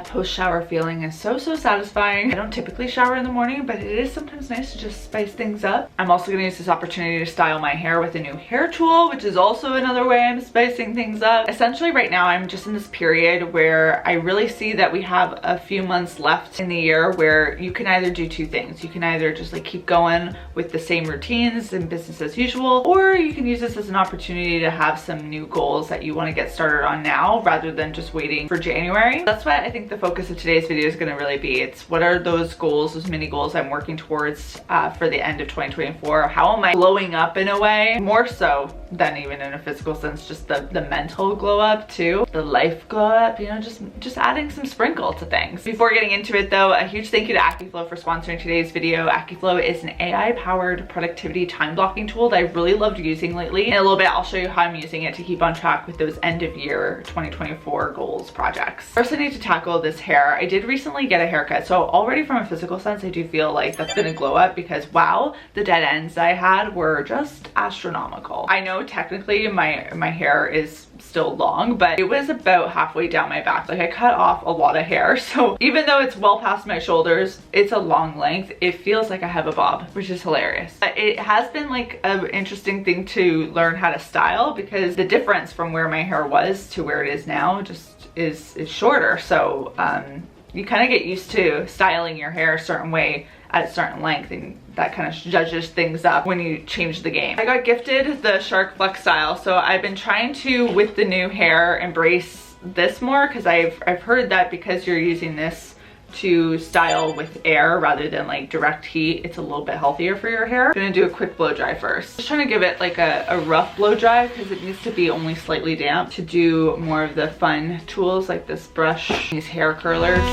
that post-shower feeling is so satisfying. I don't typically shower in the morning, but it is sometimes nice to just spice things up. I'm also gonna use this opportunity to style my hair with a new hair tool, which is also another way I'm spicing things up. Essentially right now I'm just in this period where I really see that we have a few months left in the year where you can either do two things. You can either just like keep going with the same routines and business as usual, or you can use this as an opportunity to have some new goals that you want to get started on now rather than just waiting for January. That's what I think the focus of today's video is going to really be. It's what are those goals, those mini goals I'm working towards for the end of 2024. How am I glowing up in a way, more so than even in a physical sense, just the mental glow up too, the life glow up, you know, just adding some sprinkle to things. Before getting into it though, a huge thank you to Akiflow for sponsoring today's video. Akiflow is an AI powered productivity time blocking tool that I've really loved using lately. In a little bit I'll show you how I'm using it to keep on track with those end of year 2024 goals projects. First I need to tackle this hair. I did recently get a haircut, so already from a physical sense I do feel like that's been a glow up because wow, the dead ends I had were just astronomical. I know technically my hair is still long, but it was about halfway down my back. Like I cut off a lot of hair, so even though it's well past my shoulders, it's a long length. It feels like I have a bob, which is hilarious. It has been like an interesting thing to learn how to style because the difference from where my hair was to where it is now just is shorter. So you kind of get used to styling your hair a certain way at a certain length, and that kind of judges things up when you change the game. I got gifted the Shark Flex style, so I've been trying to, with the new hair, embrace this more because I've heard that because you're using this to style with air rather than like direct heat, it's a little bit healthier for your hair. I'm gonna do a quick blow dry first. Just trying to give it like a rough blow dry because it needs to be only slightly damp to do more of the fun tools like this brush, these hair curlers.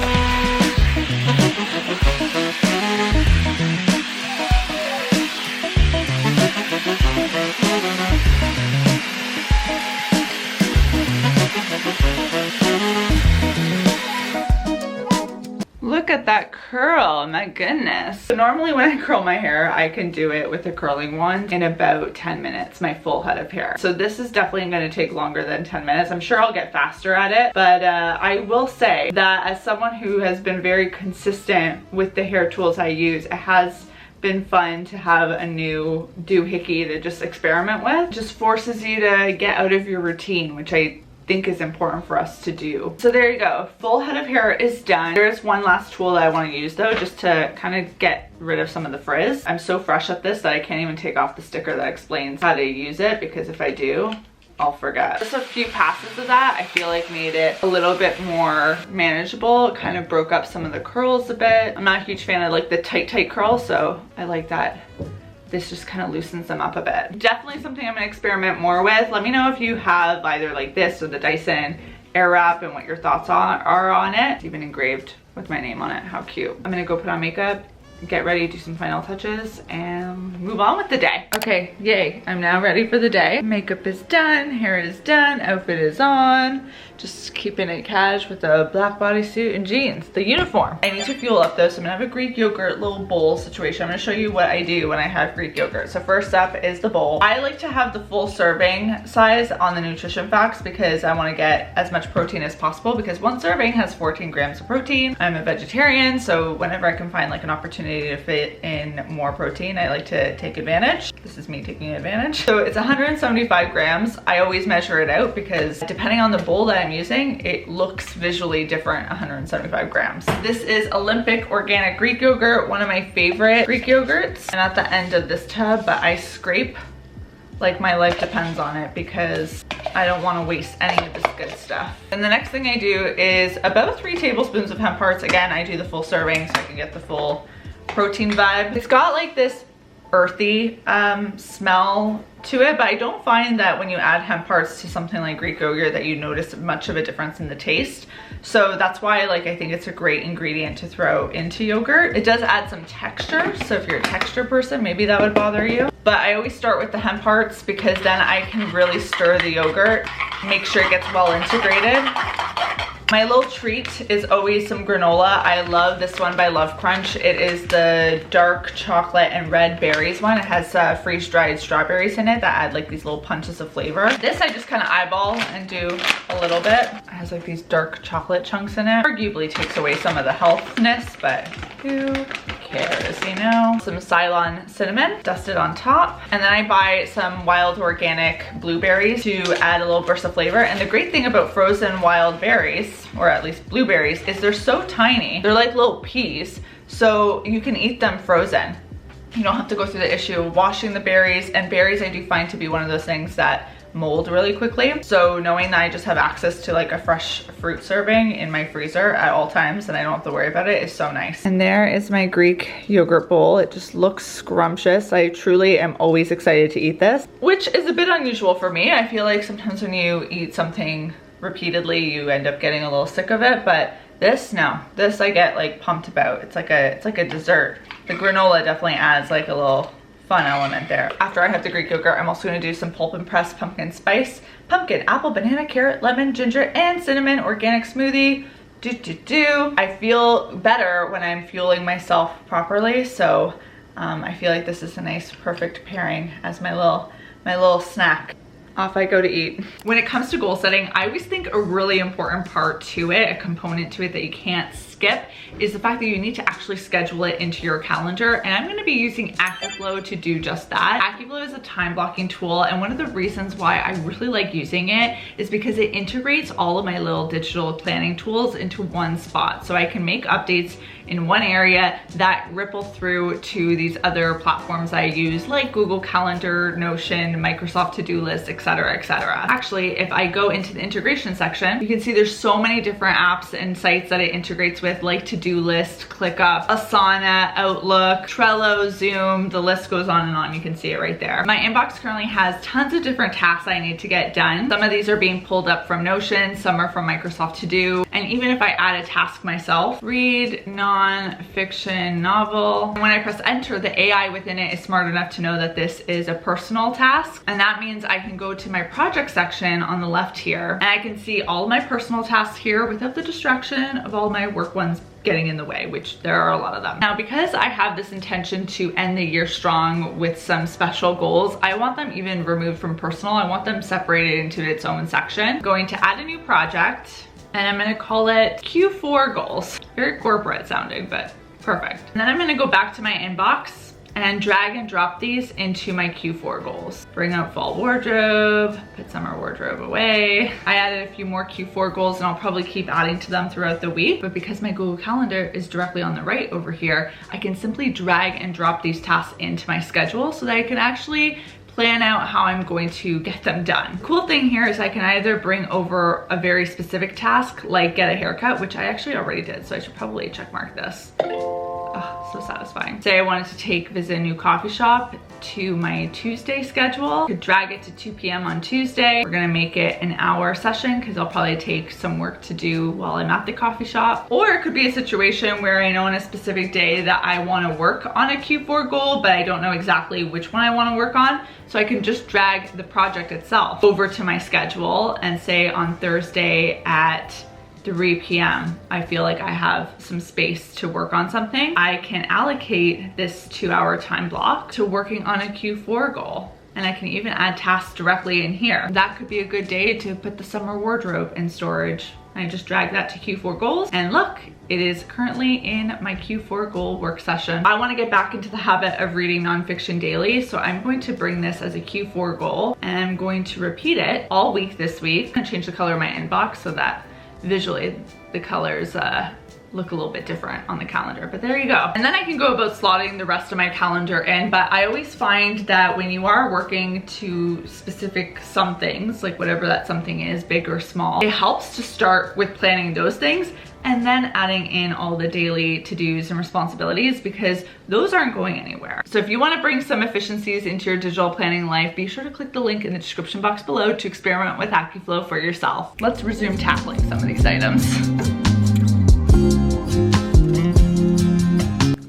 Look at that curl, my goodness. So normally when I curl my hair, I can do it with a curling wand in about 10 minutes, my full head of hair. So this is definitely gonna take longer than 10 minutes. I'm sure I'll get faster at it, but I will say that as someone who has been very consistent with the hair tools I use, it has been fun to have a new doohickey to just experiment with. It just forces you to get out of your routine, which I think is important for us to do. So there you go, full head of hair is done. There's one last tool that I want to use though, just to kind of get rid of some of the frizz. I'm so fresh at this that I can't even take off the sticker that explains how to use it, because if I do, I'll forget. Just a few passes of that I feel like made it a little bit more manageable. It kind of broke up some of the curls a bit. I'm not a huge fan of like the tight curls, so I like that this just kind of loosens them up a bit. Definitely something I'm gonna experiment more with. Let me know if you have either like this or the Dyson Airwrap and what your thoughts are on it. It's even engraved with my name on it. How cute. I'm gonna go put on makeup, get ready, do some final touches, and move on with the day. Okay, yay, I'm now ready for the day. Makeup is done, hair is done, outfit is on. Just keeping it cash with a black bodysuit and jeans, the uniform. I need to fuel up though, so I'm gonna have a Greek yogurt little bowl situation. I'm gonna show you what I do when I have Greek yogurt. So first up is the bowl. I like to have the full serving size on the nutrition facts because I wanna get as much protein as possible, because one serving has 14 grams of protein. I'm a vegetarian, so whenever I can find like an opportunity to fit in more protein, I like to take advantage. This is me taking advantage. So it's 175 grams. I always measure it out because depending on the bowl that I'm using, it looks visually different. 175 grams. This is Olympic organic Greek yogurt, one of my favorite Greek yogurts. And at the end of this tub, but I scrape like my life depends on it because I don't want to waste any of this good stuff. And the next thing I do is about 3 tablespoons of hemp hearts. Again, I do the full serving so I can get the full protein vibe. It's got like this earthy smell to it, but I don't find that when you add hemp hearts to something like Greek yogurt that you notice much of a difference in the taste. So that's why like I think it's a great ingredient to throw into yogurt. It does add some texture, so if you're a texture person, maybe that would bother you. But I always start with the hemp hearts because then I can really stir the yogurt, make sure it gets well integrated. My little treat is always some granola. I love this one by Love Crunch. It is the dark chocolate and red berries one. It has freeze-dried strawberries in it that add like these little punches of flavor. This I just kind of eyeball and do a little bit. It has like these dark chocolate chunks in it. Arguably takes away some of the healthness, but who cares, you know? Some Ceylon cinnamon dusted on top. And then I buy some wild organic blueberries to add a little burst of flavor. And the great thing about frozen wild berries, or at least blueberries, is they're so tiny. They're like little peas, so you can eat them frozen. You don't have to go through the issue of washing the berries, and berries I do find to be one of those things that mold really quickly. So knowing that I just have access to like a fresh fruit serving in my freezer at all times and I don't have to worry about it is so nice. And there is my Greek yogurt bowl. It just looks scrumptious. I truly am always excited to eat this, which is a bit unusual for me. I feel like sometimes when you eat something repeatedly, you end up getting a little sick of it, but this, no. This I get like pumped about. It's like a dessert. The granola definitely adds like a little fun element there. After I have the Greek yogurt, I'm also gonna do some pulp and press pumpkin spice, pumpkin, apple, banana, carrot, lemon, ginger, and cinnamon organic smoothie. I feel better when I'm fueling myself properly, so I feel like this is a nice, perfect pairing as my little snack. Off I go to eat. When it comes to goal setting, I always think a really important part to it, a component to it that you can't skip, is the fact that you need to actually schedule it into your calendar. And I'm gonna be using AccuFlow to do just that. AccuFlow is a time blocking tool, and one of the reasons why I really like using it is because it integrates all of my little digital planning tools into one spot. So I can make updates in one area that ripple through to these other platforms I use, like Google Calendar, Notion, Microsoft To-Do List, etc., etc. Actually, if I go into the integration section, you can see there's so many different apps and sites that it integrates with, like To-Do List, ClickUp, Asana, Outlook, Trello, Zoom, the list goes on and on. You can see it right there. My inbox currently has tons of different tasks I need to get done. Some of these are being pulled up from Notion, some are from Microsoft To Do, and even if I add a task myself, read non-fiction novel. When I press enter, the AI within it is smart enough to know that this is a personal task, and that means I can go to my project section on the left here, and I can see all my personal tasks here without the distraction of all my work ones getting in the way, which there are a lot of them. Now, because I have this intention to end the year strong with some special goals, I want them even removed from personal. I want them separated into its own section. I'm going to add a new project, and I'm gonna call it Q4 goals. Very corporate sounding, but perfect. And then I'm gonna go back to my inbox and drag and drop these into my Q4 goals. Bring out fall wardrobe, put summer wardrobe away. I added a few more Q4 goals and I'll probably keep adding to them throughout the week, but because my Google Calendar is directly on the right over here, I can simply drag and drop these tasks into my schedule so that I can actually plan out how I'm going to get them done. The cool thing here is I can either bring over a very specific task, like get a haircut, which I actually already did, so I should probably check mark this. Oh, so satisfying. Say I wanted to visit a new coffee shop to my Tuesday schedule. Could drag it to 2 p.m. on Tuesday. We're gonna make it an hour session because I'll probably take some work to do while I'm at the coffee shop. Or it could be a situation where I know on a specific day that I wanna work on a Q4 goal, but I don't know exactly which one I wanna work on. So I can just drag the project itself over to my schedule and say on Thursday at 3 p.m. I feel like I have some space to work on something. I can allocate this 2-hour time block to working on a Q4 goal. And I can even add tasks directly in here. That could be a good day to put the summer wardrobe in storage. I just drag that to Q4 goals, and look, it is currently in my Q4 goal work session. I want to get back into the habit of reading nonfiction daily, so I'm going to bring this as a Q4 goal, and I'm going to repeat it all week this week. I'm gonna change the color of my inbox so that visually the colors look a little bit different on the calendar, but there you go. And then I can go about slotting the rest of my calendar in, but I always find that when you are working to specific somethings, like whatever that something is, big or small, it helps to start with planning those things and then adding in all the daily to-dos and responsibilities, because those aren't going anywhere. So if you want to bring some efficiencies into your digital planning life, be sure to click the link in the description box below to experiment with AccuFlow for yourself. Let's resume tackling some of these items.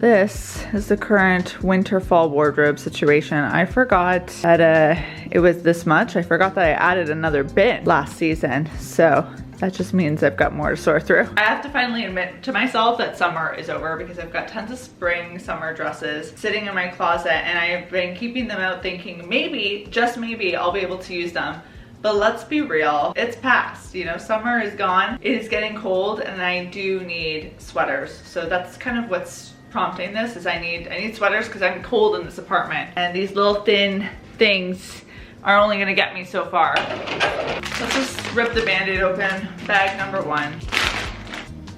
This is the current winter fall wardrobe situation. I forgot that it was this much. I forgot that I added another bin last season. So that just means I've got more to sort through. I have to finally admit to myself that summer is over because I've got tons of spring summer dresses sitting in my closet, and I've been keeping them out thinking maybe, just maybe, I'll be able to use them. But let's be real, it's past, you know, summer is gone. It is getting cold and I do need sweaters. So that's kind of what's prompting this, is I need sweaters because I'm cold in this apartment. And these little thin things are only gonna get me so far. Let's just rip the Band-Aid open. Bag number 1.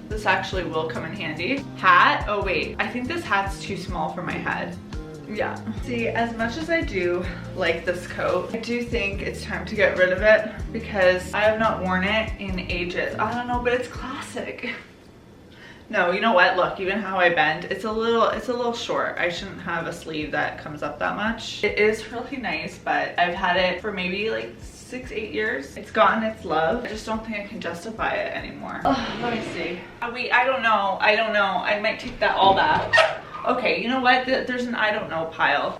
This actually will come in handy. Hat, oh wait, I think this hat's too small for my head. Yeah. See, as much as I do like this coat, I do think it's time to get rid of it because I have not worn it in ages. I don't know, but it's classic. No, you know what? Look, even how I bend, it's a little short. I shouldn't have a sleeve that comes up that much. It is really nice, but I've had it for maybe like 6-8 years. It's gotten its love. I just don't think I can justify it anymore. Oh, let me see. I don't know. I might take that all back. Okay, you know what? There's an I don't know pile.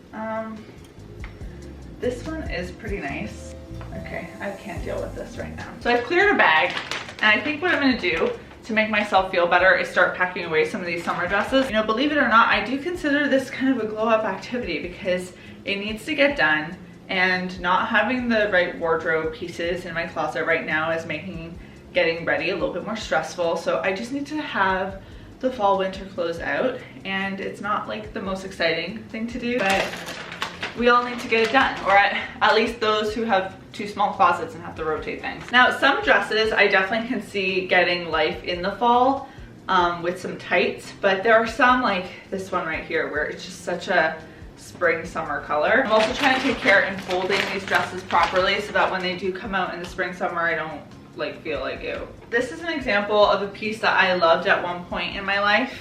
This one is pretty nice. Okay, I can't deal with this right now. So I've cleared a bag, and I think what I'm gonna do to make myself feel better is start packing away some of these summer dresses. You know, believe it or not, I do consider this kind of a glow up activity because it needs to get done, and not having the right wardrobe pieces in my closet right now is making getting ready a little bit more stressful. So I just need to have the fall winter clothes out, and it's not like the most exciting thing to do, but we all need to get it done, or at least those who have too small closets and have to rotate things. Now, some dresses I definitely can see getting life in the fall with some tights, but there are some like this one right here where it's just such a spring summer color. I'm also trying to take care in folding these dresses properly so that when they do come out in the spring summer, I don't like feel like ew. This is an example of a piece that I loved at one point in my life.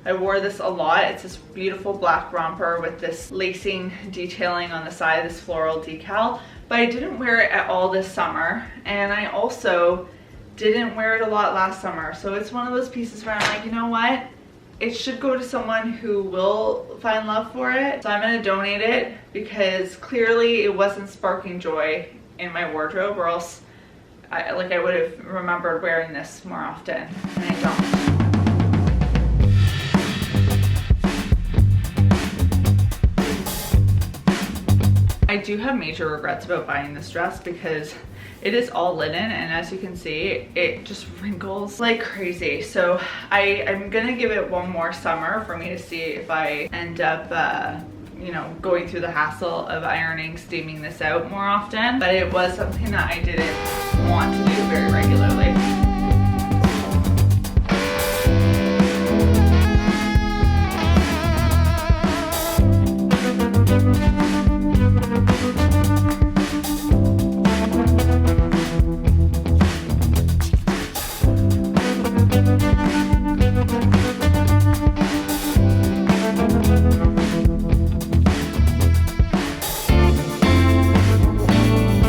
I wore this a lot. It's this beautiful black romper with this lacing detailing on the side, this floral decal, but I didn't wear it at all this summer, and I also didn't wear it a lot last summer. So it's one of those pieces where I'm like, you know what? It should go to someone who will find love for it. So I'm gonna donate it because clearly it wasn't sparking joy in my wardrobe, or else I would have remembered wearing this more often, and I don't. I do have major regrets about buying this dress because it is all linen, and as you can see, it just wrinkles like crazy. So I'm gonna give it one more summer for me to see if I end up you know, going through the hassle of ironing, steaming this out more often, but it was something that I didn't want to do very regularly.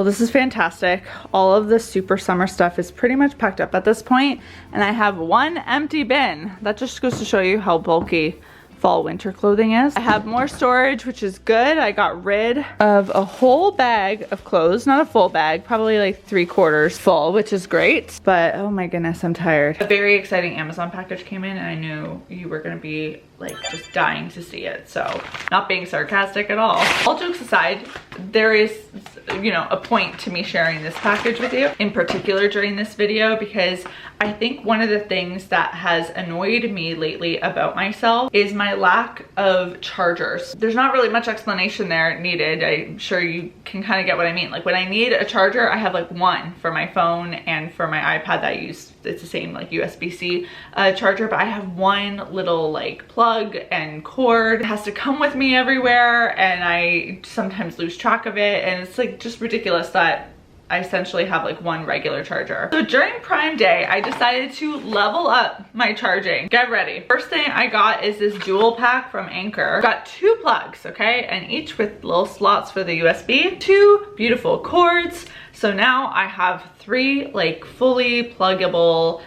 This is fantastic. All of the super summer stuff is pretty much packed up at this point, and I have one empty bin. That just goes to show you how bulky fall winter clothing is. I have more storage, which is good. I got rid of a whole bag of clothes, not a full bag, probably like 3/4 full, which is great, but oh my goodness, I'm tired. A very exciting Amazon package came in, and I knew you were gonna be like just dying to see it, so not being sarcastic at all. All jokes aside, there is, you know, a point to me sharing this package with you in particular during this video, because I think one of the things that has annoyed me lately about myself is my lack of chargers. There's not really much explanation there needed. I'm sure you can kind of get what I mean. Like when I need a charger, I have like one for my phone and for my iPad that I use. It's the same like USB-C charger, but I have one little like plug and cord. It has to come with me everywhere, and I sometimes lose track of it, and it's like just ridiculous that I essentially have like one regular charger. So during Prime Day, I decided to level up my charging. Get ready. First thing I got is this dual pack from Anker. Got 2 plugs, okay? And each with little slots for the USB. 2 beautiful cords. So now I have 3 like fully pluggable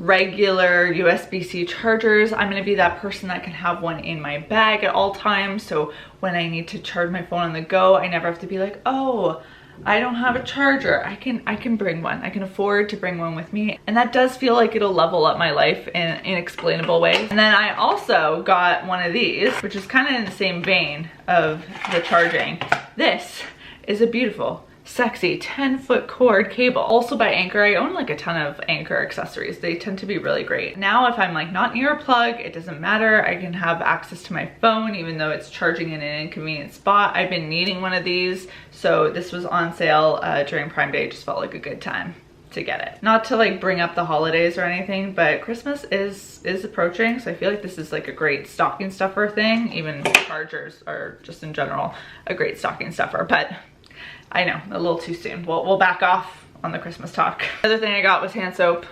regular USB-C chargers. I'm gonna be that person that can have one in my bag at all times. So when I need to charge my phone on the go, I never have to be like, oh, I don't have a charger. I can bring one. I can afford to bring one with me. And that does feel like it'll level up my life in inexplainable ways. And then I also got one of these, which is kind of in the same vein of the charging. This is a beautiful, sexy 10-foot cord cable, also by Anker. I own like a ton of Anker accessories. They tend to be really great. Now if I'm like not near a plug, it doesn't matter. I can have access to my phone even though it's charging in an inconvenient spot. I've been needing one of these, so this was on sale during Prime Day. It just felt like a good time to get it. Not to like bring up the holidays or anything, but Christmas is approaching, so I feel like this is like a great stocking stuffer thing. Even chargers are just in general a great stocking stuffer, but I know, a little too soon. We'll back off on the Christmas talk. The other thing I got was hand soap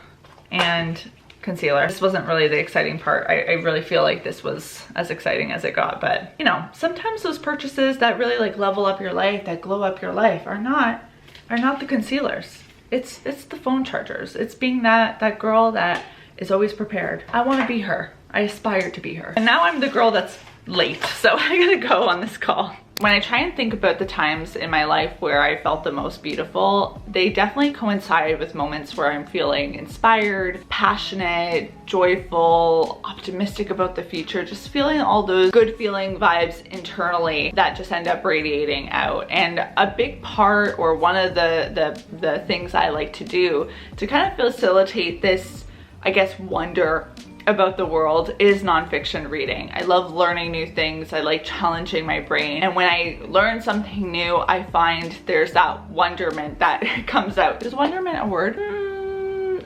and concealer. This wasn't really the exciting part. I really feel like this was as exciting as it got, but you know, sometimes those purchases that really like level up your life, that glow up your life are not the concealers. It's the phone chargers. It's being that girl that is always prepared. I want to be her. I aspire to be her. And now I'm the girl that's late, so I gotta go on this call. When I try and think about the times in my life where I felt the most beautiful, they definitely coincide with moments where I'm feeling inspired, passionate, joyful, optimistic about the future, just feeling all those good feeling vibes internally that just end up radiating out. And a big part, or one of the things I like to do to kind of facilitate this, I guess, wonder about the world is nonfiction reading. I love learning new things. I like challenging my brain. And when I learn something new, I find there's that wonderment that comes out. Is wonderment a word?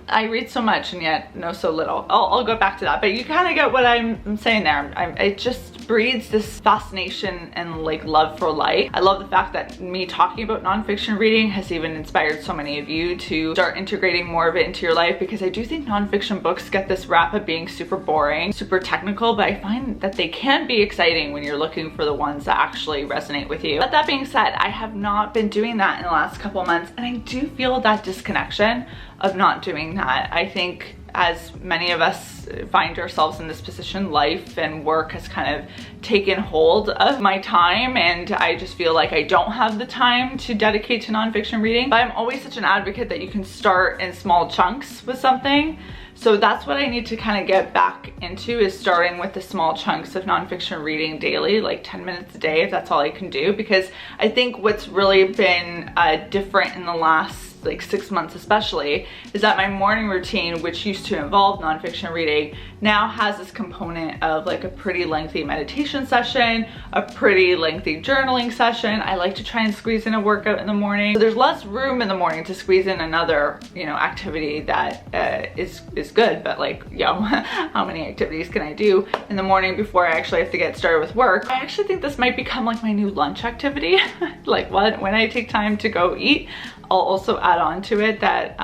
I read so much and yet know so little. I'll go back to that, but you kind of get what I'm saying there. It just breeds this fascination and like love for life. I love the fact that me talking about nonfiction reading has even inspired so many of you to start integrating more of it into your life, because I do think nonfiction books get this rap of being super boring, super technical, but I find that they can be exciting when you're looking for the ones that actually resonate with you. But that being said, I have not been doing that in the last couple months, and I do feel that disconnection of not doing that. I think as many of us find ourselves in this position, life and work has kind of taken hold of my time, and I just feel like I don't have the time to dedicate to nonfiction reading. But I'm always such an advocate that you can start in small chunks with something. So that's what I need to kind of get back into, is starting with the small chunks of nonfiction reading daily, like 10 minutes a day, if that's all I can do. Because I think what's really been different in the last like 6 months especially, is that my morning routine, which used to involve nonfiction reading, now has this component of like a pretty lengthy meditation session, a pretty lengthy journaling session. I like to try and squeeze in a workout in the morning. So there's less room in the morning to squeeze in another, you know, activity that is good, but like, yo, how many activities can I do in the morning before I actually have to get started with work? I actually think this might become like my new lunch activity. Like when I take time to go eat, I'll also add on to it that,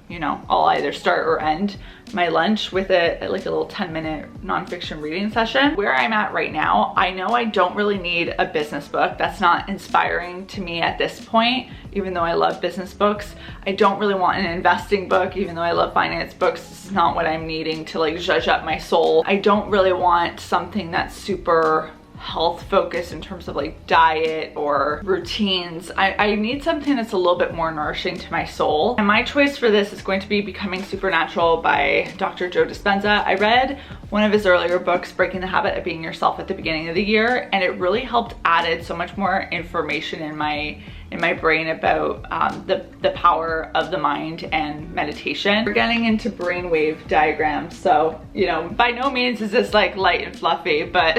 you know, I'll either start or end my lunch with like a little 10-minute nonfiction reading session. Where I'm at right now, I know I don't really need a business book. That's not inspiring to me at this point, even though I love business books. I don't really want an investing book, even though I love finance books. This is not what I'm needing to like zhuzh up my soul. I don't really want something that's super health focused in terms of like diet or routines. I need something that's a little bit more nourishing to my soul. And my choice for this is going to be Becoming Supernatural by Dr. Joe Dispenza. I read one of his earlier books, Breaking the Habit of Being Yourself, at the beginning of the year, and it really helped added so much more information in my brain about the power of the mind and meditation. We're getting into brainwave diagrams, so you know, by no means is this like light and fluffy, but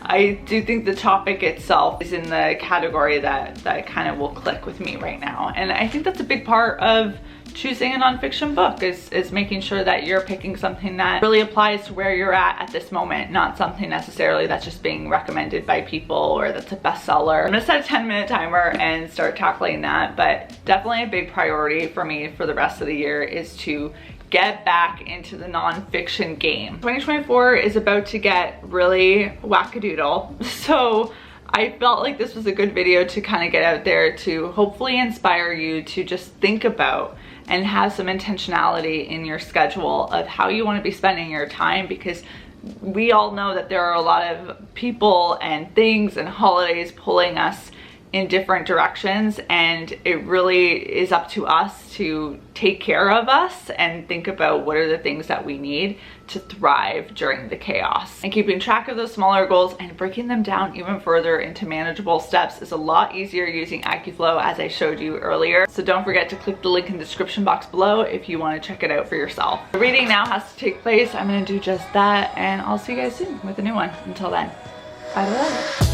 I do think the topic itself is in the category that kind of will click with me right now. And I think that's a big part of choosing a nonfiction book, is making sure that you're picking something that really applies to where you're at this moment, not something necessarily that's just being recommended by people or that's a bestseller. I'm gonna set a 10-minute timer and start tackling that, but definitely a big priority for me for the rest of the year is to get back into the nonfiction game. 2024 is about to get really wackadoodle, so I felt like this was a good video to kind of get out there to hopefully inspire you to just think about and have some intentionality in your schedule of how you want to be spending your time, because we all know that there are a lot of people and things and holidays pulling us in different directions, and it really is up to us to take care of us and think about what are the things that we need to thrive during the chaos. And keeping track of those smaller goals and breaking them down even further into manageable steps is a lot easier using AccuFlow, as I showed you earlier. So don't forget to click the link in the description box below if you want to check it out for yourself. The reading now has to take place. I'm going to do just that, and I'll see you guys soon with a new one. Until then, bye.